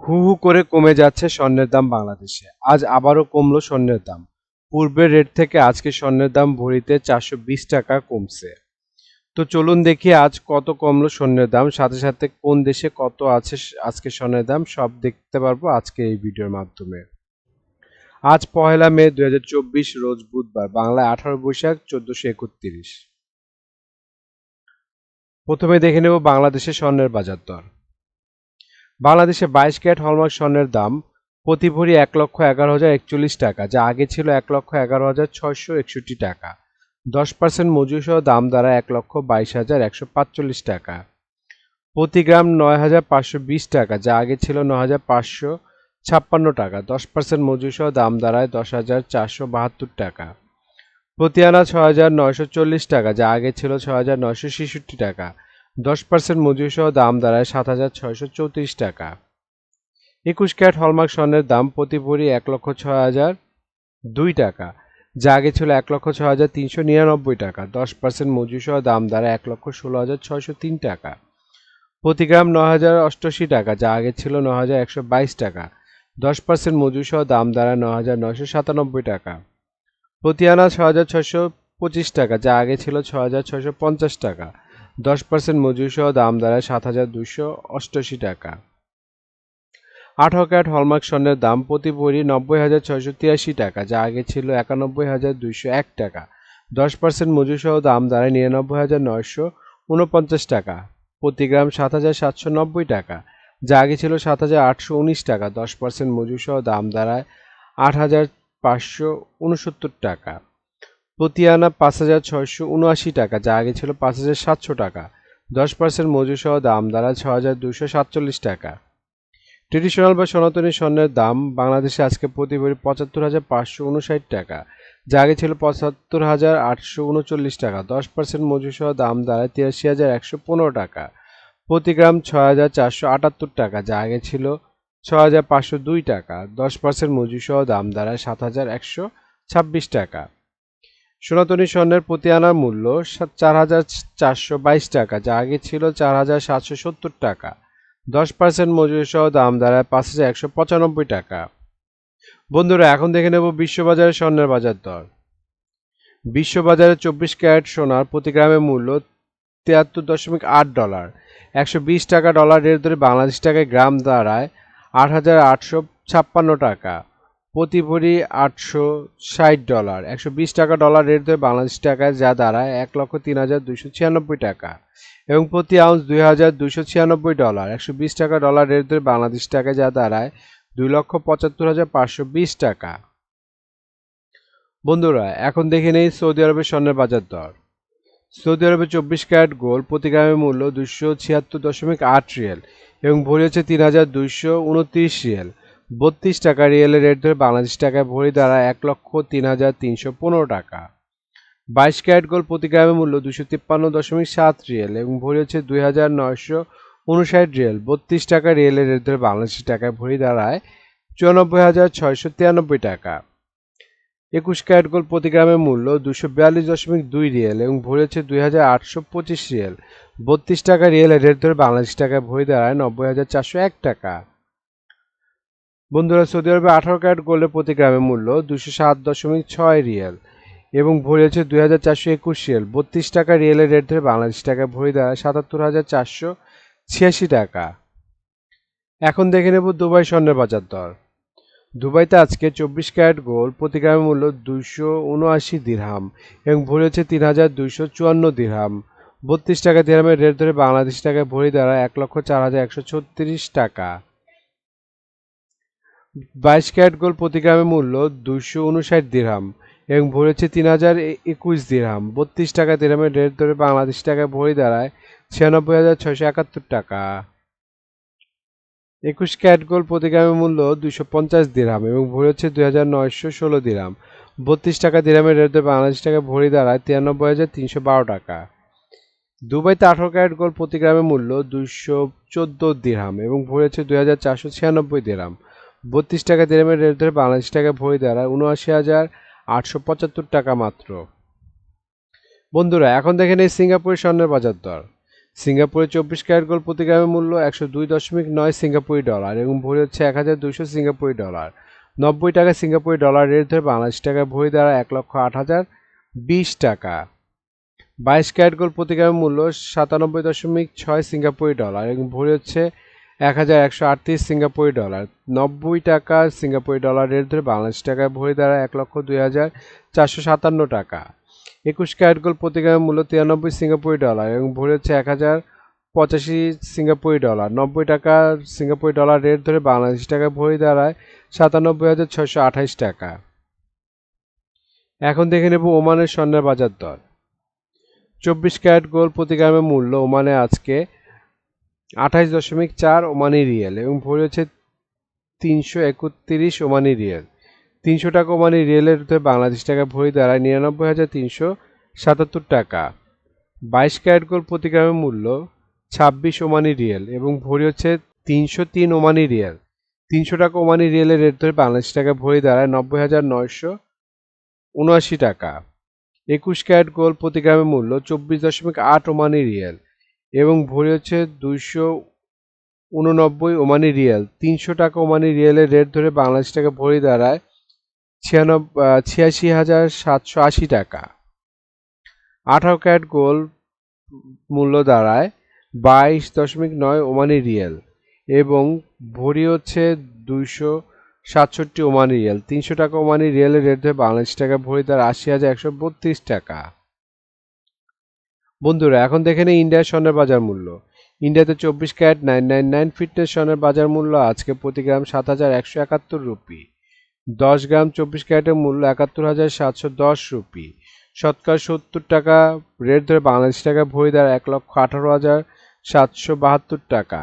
হু হু করে কমে যাচ্ছে স্বর্ণের দাম বাংলাদেশে। আজ আবারও কমলো স্বর্ণের দাম। পূর্বের রেট থেকে আজকে স্বর্ণের দাম ভরিতে 420 টাকা কমছে। তো চলুন দেখি আজ কত কমলো স্বর্ণের দাম, সাথে সাথে কোন দেশে কত আছে আজকে স্বর্ণের দাম সব দেখতে পারবো আজকে এই ভিডিওর মাধ্যমে। আজ পহেলা মে 2024 রোজ বুধবার, বাংলায় 18 বৈশাখ 1431। প্রথমে দেখে নেব বাংলাদেশের স্বর্ণের বাজার দর। বাংলাদেশে 22 ক্যারেট হলমার্ক স্বর্ণের দাম প্রতি ভরি 1,11,041 টাকা, যা আগে ছিল 1,11,661 টাকা। 10% মজুরি সহ দাম দাঁড়ায় 1,22,145 টাকা। প্রতি গ্রাম 9,520 টাকা, যা আগে ছিল 9,556 টাকা। 10% মজুরি সহ দাম দাঁড়ায় 10,472 টাকা। প্রতি আনা 6,940 টাকা, যা আগে ছিল 6,966 টাকা। 10% মজুরি সহ দাম দাঁড়ায় 7,634 টাকা। 21 ক্যারেট হলমার্ক স্বর্ণের দাম প্রতি ভরি 1,06,002 টাকা, যা আগে ছিল 1,06,399 টাকা। 10% মজুরি সহ দাম দাঁড়ায় 1,16,603 টাকা। প্রতি গ্রাম 9,088 টাকা, যা আগে ছিল 9,122 টাকা। 10% মজুরি সহ দাম দাঁড়ায় 9,997 টাকা। প্রতি আনা 6,625 টাকা, যা আগে ছিল 6,650 টাকা। 10% মজুরি সহ দাম দাঁড়ায় 7,288 টাকা। 18 ক্যারেট হলমার্ক স্বর্ণের দাম প্রতি ভরি 90,683 টাকা, যা আগে ছিল 91,201 টাকা। 10% মজুরি সহ দাম দাঁড়ায় 99,949 টাকা। প্রতি গ্রাম 7,790 টাকা, যা আগে ছিল 7,819 টাকা। 10% মজুরি সহ দাম দাঁড়ায় 8,569 টাকা। প্রতি আনা 5,679 টাকা, যা আগে ছিল 5,700 টাকা। 10% মজুরি সহ দাম দাঁড়ায় 6,247 টাকা। ট্রেডিশনাল বা সনাতনী স্বর্ণের দাম বাংলাদেশে আজকে প্রতি ভরি 75,559 টাকা, যা আগে ছিল 75,839 টাকা। 10% মজুরি সহ দাম দাঁড়ায় 83,115 টাকা। প্রতি গ্রাম 6,478 টাকা, যা আগে ছিল 6,502 টাকা। 10% মজুরি সহ দাম দাঁড়ায় 7,126 টাকা। সনাতনী স্বর্ণের প্রতি আনার মূল্য 4,422 টাকা, যা আগে ছিল 4,770 টাকা। 10% মজুরি সহ দাম দাঁড়ায় 5,195 টাকা। বন্ধুরা, এখন দেখে নেব বিশ্ববাজারে স্বর্ণের বাজার দর। বিশ্ববাজারে 24 ক্যারেট সোনার প্রতি গ্রামের মূল্য 73.8 ডলার। 120 টাকা ডলার রেট ধরে বাংলাদেশ টাকায় গ্রাম দাঁড়ায় 8,856 টাকা। প্রতি ভরি 860 ডলার। 120 টাকা ডলার রেট ধরে বাংলাদেশ টাকায় যা দাঁড়ায় 1,03,296 টাকা। এবং প্রতি আউন্স 2,296 ডলার। 120 টাকা ডলার রেট ধরে বাংলাদেশ টাকায় যা দাঁড়ায় 2,75,520 টাকা। বন্ধুরা, এখন দেখে নেই সৌদি আরবের স্বর্ণের বাজার দর। সৌদি আরবে 24 ক্যারেট গোল্ড প্রতি গ্রামের মূল্য 276.8 রিয়াল এবং ভরি হচ্ছে 3,229 রিয়াল। 32 টাকা রিয়েলের রেট ধরে বাংলাদেশ টাকায় ভরি দাঁড়ায় 1,03,315 টাকা। 22 ক্যারেট গোল্ড প্রতি গ্রামের মূল্য 253.7 রিয়াল এবং ভরি হচ্ছে 2,959 রিয়াল। 32 টাকা রিয়েলের রেট ধরে বাংলাদেশি টাকায় ভরি দাঁড়ায় 94,693 টাকা। 21 ক্যারেট গোল্ড প্রতি গ্রামের মূল্য 242.2 রিয়াল এবং ভরি হচ্ছে 2,825 রিয়াল। 32 টাকা রিয়েলের রেট ধরে বাংলাদেশ টাকায় ভরি দাঁড়ায় 90,401 টাকা। বন্ধুরা, সৌদি আরবে 18 ক্যারেট গোল্ডের প্রতি গ্রামের মূল্য 207.6 রিয়াল এবং ভরি হচ্ছে 2,421 রিয়াল। 32 টাকা রিয়েলের রেট ধরে বাংলাদেশ টাকায় ভরি দাঁড়ায় 77,486 টাকা। এখন দেখে নেব দুবাই স্বর্ণের বাজার দর। দুবাইতে আজকে 24 ক্যারেট গোল্ড প্রতি গ্রামের মূল্য 279 দিরহাম এবং ভরি হচ্ছে 3,254 দিরহাম। 32 টাকা দিরহামের রেট ধরে বাংলাদেশ টাকায় ভরি দাঁড়ায় 1,04,136 টাকা। 22 ক্যারেট গোল্ড প্রতি গ্রামের মূল্য 259 দিরহাম এবং ভরি হচ্ছে 3,021 দিরহাম। 32 টাকা দিরহামের রেট ধরে বাংলাদেশ টাকায় ভরি দাঁড়ায় 96,671 টাকা। 21 ক্যারেট গোল্ড প্রতি গ্রামের মূল্য 250 দিরহাম এবং ভরি হচ্ছে 2,916 দিরহাম। 32 টাকা দিরহামের রেট ধরে বাংলাদেশ টাকায় ভরি দাঁড়ায় 93,312 টাকা। দুবাইতে 18 ক্যারেট গোল্ড প্রতি গ্রামের মূল্য 214 দিরহাম এবং ভরি হচ্ছে 2,496 দিরহাম। 32 টাকা দিরহামের রেট ধরে বাংলাদেশ টাকায় ভরি দাঁড়ায় 79,875 টাকা মাত্র। বন্ধুরা, এখন দেখেন এই সিঙ্গাপুরের স্বর্ণের বাজার দর। সিঙ্গাপুরে 24 ক্যারেট গোল্ড প্রতি গ্রামের মূল্য 102.9 সিঙ্গাপুরি ডলার এবং ভরি হচ্ছে 1200 সিঙ্গাপুরি ডলার। 90 টাকা সিঙ্গাপুরি ডলার রেট ধরে বাংলাদেশ টাকায় ভরি দাঁড়া 1,08,020 টাকা। 22 ক্যারেট গোল্ড প্রতি গ্রামের মূল্য 97.6 সিঙ্গাপুরি ডলার এবং ভরি হচ্ছে 1138 সিঙ্গাপুরি ডলার। 90 টাকা সিঙ্গাপুরি ডলার রেট ধরে বাংলাদেশ টাকায় ভরি দাঁড়া 1,02,457 টাকা। 21 ক্যারেট গোল্ড প্রতি গ্রামের মূল্য 93 সিঙ্গাপুরি ডলার এবং ভরি হচ্ছে 1085 সিঙ্গাপুরি ডলার। 90 টাকা সিঙ্গাপুরি ডলার রেট ধরে বাংলাদেশ টাকায় ভরি দাঁড়ায় 97,628 টাকা। এখন দেখে নেব ওমানের স্বর্ণের বাজার দর। 24 ক্যারেট গোল্ড প্রতি গ্রামের মূল্য ওমানে আজকে 28.4 ওমানি রিয়েল এবং ভরি হচ্ছে 331 ওমানি রিয়েল। 300 টাকা ওমানি রিয়েলের বাংলাদেশ টাকা ভরি দাঁড়ায় 99,377 টাকা। 22 ক্যারেট গোল্ড প্রতি গ্রামের মূল্য 26 ওমানি রিয়েল এবং ভরি হচ্ছে 303 ওমানি রিয়েল। 300 টাকা ওমানি রিয়েলের রেট ধরে বাংলাদেশ টাকা ভরি দাঁড়ায় 90,979 টাকা। 21 ক্যারেট গোল্ড প্রতি গ্রামের মূল্য 24.8 ওমানি রিয়েল এবং ভরি হচ্ছে 289 ওমানি রিয়েল। 300 টাকা ওমানি রিয়েলের রেট ধরে বাংলাদেশ টাকা ভরি দাঁড়ায় 86,780 টাকা। 18 ক্যারেট গোল্ড মূল্য দাঁড়ায় 22.9 ওমানি রিয়েল এবং ভরি হচ্ছে 267 ওমানি রিয়েল। 300 টাকা ওমানি রিয়েলের রেট ধরে বাংলাদেশ টাকা ভরি দাঁড়ায় 80,132 টাকা। বন্ধুরা এখন দেখে নিই ইন্ডিয়ার স্বর্ণের বাজার মূল্য। ইন্ডিয়াতে 24 ক্যারেট 999 ফিটনেস স্বর্ণের বাজার মূল্য আজকে প্রতি গ্রাম 7,171 রুপি। 10 গ্রাম 24 ক্যারেটের মূল্য 71,710 রুপি। শতকরা 70 টাকা রেট ধরে বাংলাদেশ টাকা ভরি দাঁড়ায় 1,18,772 টাকা।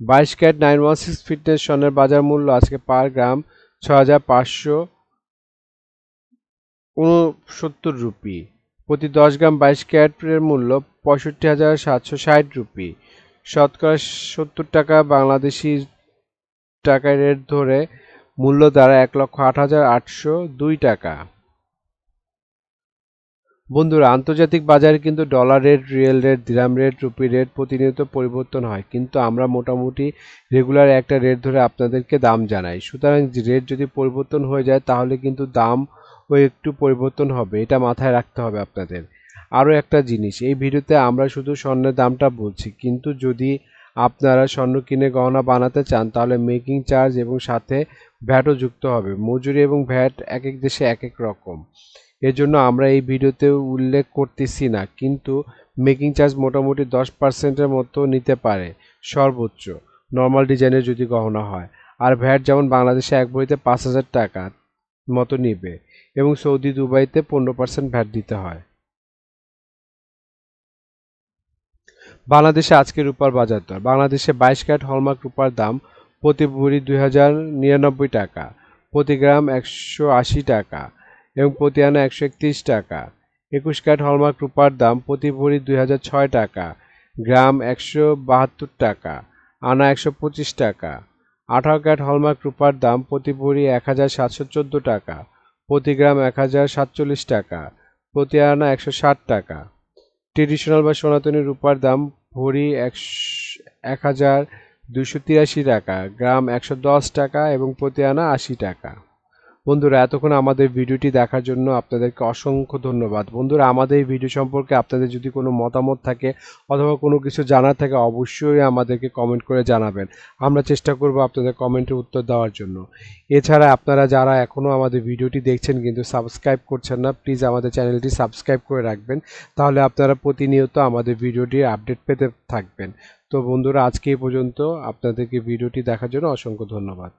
22 ক্যারেট 916 ফিটনেস স্বর্ণের বাজার মূল্য আজকে পার গ্রাম 6,569 রুপি। প্রতি 10 গ্রাম 22 ক্যারেটের মূল্য 65,760 রুপি। শতকরা 70 টাকা বাংলাদেশি টাকায় রেট ধরে মূল্য দাঁড়ায় 1,08,802 টাকা। বন্ধুরা আন্তর্জাতিক বাজারে কিন্তু ডলার রেট, রিয়েল রেট, দিরহাম রেট, রুপি রেট প্রতিনিয়ত পরিবর্তন হয়, কিন্তু আমরা মোটামুটি রেগুলার একটা রেট ধরে আপনাদেরকে দাম জানাই। সুতরাং রেট যদি পরিবর্তন হয়ে যায় তাহলে কিন্তু দাম একটু পরিবর্তন হবে, এটা মাথায় রাখতে হবে আপনাদের। আরও একটা জিনিস, এই ভিডিওতে আমরা শুধু স্বর্ণের দামটা বলছি, কিন্তু যদি আপনারা স্বর্ণ কিনে গহনা বানাতে চান তাহলে মেকিং চার্জ এবং সাথে ভ্যাটও যুক্ত হবে। মজুরি এবং ভ্যাট এক এক দেশে এক এক রকম, এজন্য আমরা এই ভিডিওতে উল্লেখ করতেছি না, কিন্তু মেকিং চার্জ মোটামুটি 10%-এর মতো নিতে পারে সর্বোচ্চ, নর্মাল ডিজাইনের যদি গহনা হয়। আর ভ্যাট যেমন বাংলাদেশে এক ভরিতে 5,000 টাকা মতো নিবে এবং সৌদি দুবাইতে 15% ভ্যাট দিতে হয়। বাংলাদেশে আজকে রূপার বাজার দর। বাংলাদেশে 22 ক্যারেট হলমার্ক রূপার দাম প্রতি ভরি 2,099 টাকা, প্রতি গ্রাম 180 টাকা এবং প্রতি আনা 131 টাকা। 21 ক্যারেট হলমার্ক রূপার দাম প্রতি ভরি 2,006 টাকা, গ্রাম 172 টাকা, আনা 125 টাকা। 18 ক্যারেট হলমার্ক রূপার দাম প্রতি ভরি 1,714 টাকা, প্রতি গ্রাম 1,047 টাকা, প্রতি আনা 160 টাকা। ট্রেডিশনাল বা সনাতনী রূপার দাম ভরি 1,283 টাকা, গ্রাম 110 টাকা এবং প্রতি আনা 80 টাকা। বন্ধুরা এতক্ষণ আমাদের ভিডিওটি দেখার জন্য আপনাদেরকে অসংখ্য ধন্যবাদ। বন্ধুরা আমাদের এই ভিডিও সম্পর্কে আপনাদের যদি কোনো মতামত থাকে অথবা কোনো কিছু জানার থাকে অবশ্যই আমাদেরকে কমেন্ট করে জানাবেন, আমরা চেষ্টা করব আপনাদের কমেন্টের উত্তর দেওয়ার জন্য। এছাড়া আপনারা যারা এখনও আমাদের ভিডিওটি দেখছেন কিন্তু সাবস্ক্রাইব করছেন না, প্লিজ আমাদের চ্যানেলটি সাবস্ক্রাইব করে রাখবেন, তাহলে আপনারা প্রতিনিয়ত আমাদের ভিডিওটির আপডেট পেতে থাকবেন। তো বন্ধুরা আজকে এই পর্যন্ত, আপনাদেরকে ভিডিওটি দেখার জন্য অসংখ্য ধন্যবাদ।